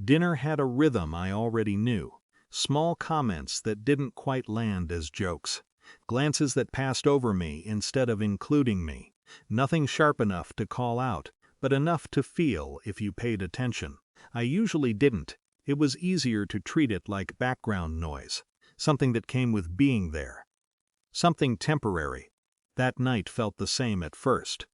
Dinner had a rhythm I already knew. Small comments that didn't quite land as jokes. Glances that passed over me instead of including me. Nothing sharp enough to call out, but enough to feel if you paid attention. I usually didn't. It was easier to treat it like background noise. Something that came with being there. Something temporary. That night felt the same at first.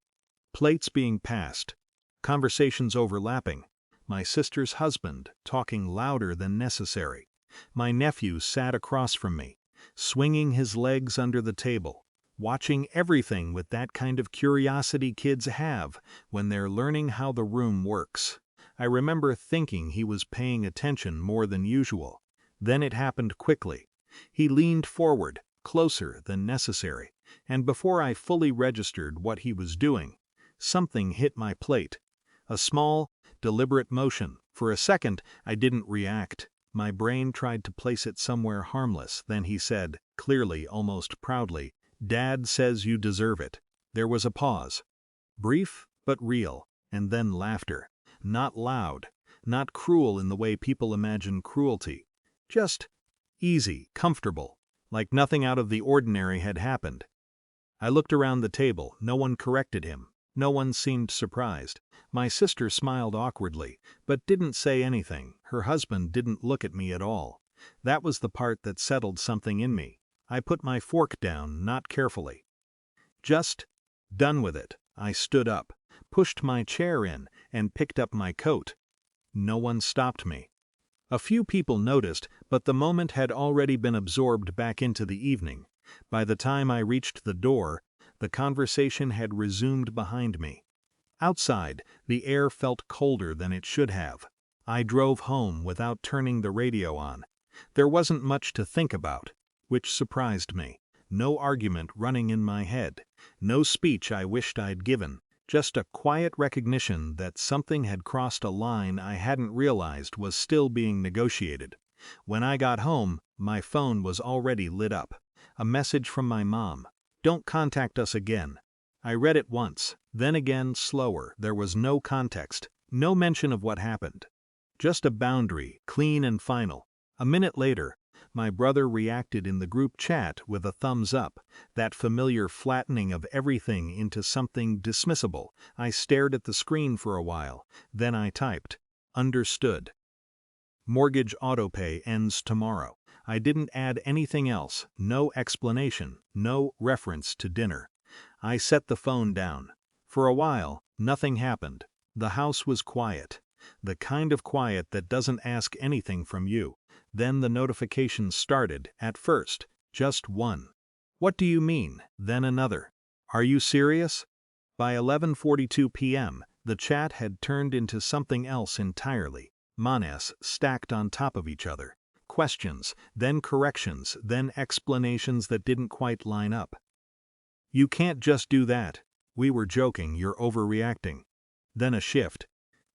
Plates being passed. Conversations overlapping. My sister's husband talking louder than necessary. My nephew sat across from me, swinging his legs under the table, watching everything with that kind of curiosity kids have when they're learning how the room works. I remember thinking he was paying attention more than usual. Then it happened quickly. He leaned forward, closer than necessary, and before I fully registered what he was doing, something hit my plate. A small, deliberate motion. For a second, I didn't react. My brain tried to place it somewhere harmless. Then he said, clearly, almost proudly, "Dad says you deserve it." There was a pause. Brief, but real. And then laughter. Not loud. Not cruel in the way people imagine cruelty. Just easy, comfortable. Like nothing out of the ordinary had happened. I looked around the table. No one corrected him. No one seemed surprised. My sister smiled awkwardly, but didn't say anything. Her husband didn't look at me at all. That was the part that settled something in me. I put my fork down, not carefully. Just done with it. I stood up, pushed my chair in, and picked up my coat. No one stopped me. A few people noticed, but the moment had already been absorbed back into the evening. By the time I reached the door, the conversation had resumed behind me. Outside, the air felt colder than it should have. I drove home without turning the radio on. There wasn't much to think about, which surprised me. No argument running in my head. No speech I wished I'd given. Just a quiet recognition that something had crossed a line I hadn't realized was still being negotiated. When I got home, my phone was already lit up. A message from my mom. "Don't contact us again." I read it once, then again slower. There was no context, no mention of what happened. Just a boundary, clean and final. A minute later, my brother reacted in the group chat with a thumbs up, that familiar flattening of everything into something dismissible. I stared at the screen for a while, then I typed, "Understood. Mortgage autopay ends tomorrow." I didn't add anything else, no explanation, no reference to dinner. I set the phone down. For a while, nothing happened. The house was quiet. The kind of quiet that doesn't ask anything from you. Then the notifications started, at first, just one. "What do you mean?" Then another. "Are you serious?" By 11:42 p.m., the chat had turned into something else entirely. Manes stacked on top of each other. Questions, then corrections, then explanations that didn't quite line up. "You can't just do that. We were joking, you're overreacting." Then a shift.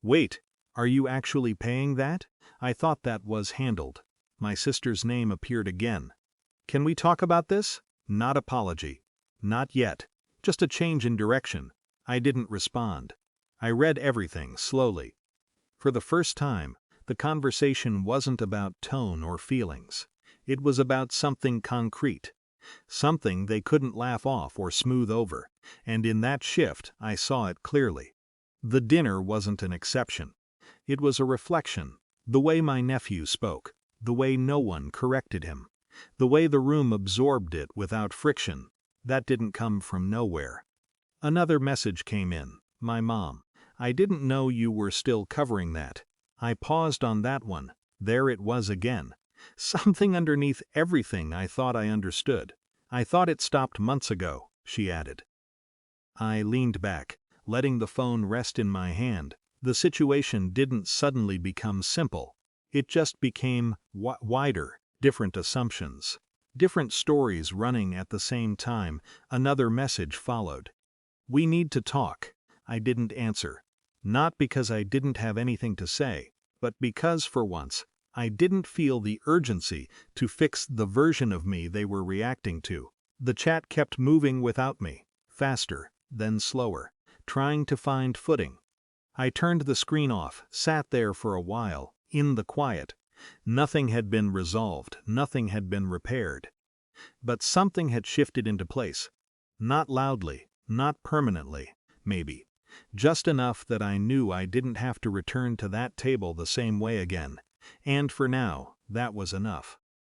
"Wait, are you actually paying that? I thought that was handled." My sister's name appeared again. "Can we talk about this?" Not apology. Not yet. Just a change in direction. I didn't respond. I read everything slowly. For the first time, the conversation wasn't about tone or feelings. It was about something concrete. Something they couldn't laugh off or smooth over. And in that shift, I saw it clearly. The dinner wasn't an exception. It was a reflection. The way my nephew spoke. The way no one corrected him. The way the room absorbed it without friction. That didn't come from nowhere. Another message came in. My mom. "I didn't know you were still covering that." I paused on that one. There it was again. Something underneath everything I thought I understood. "I thought it stopped months ago," she added. I leaned back, letting the phone rest in my hand. The situation didn't suddenly become simple. It just became wider, different assumptions. Different stories running at the same time. Another message followed. "We need to talk." I didn't answer. Not because I didn't have anything to say, but because, for once, I didn't feel the urgency to fix the version of me they were reacting to. The chat kept moving without me, faster, then slower, trying to find footing. I turned the screen off, sat there for a while, In the quiet, nothing had been resolved, nothing had been repaired. But something had shifted into place. Not loudly, not permanently, maybe. Just enough that I knew I didn't have to return to that table the same way again. And for now, that was enough.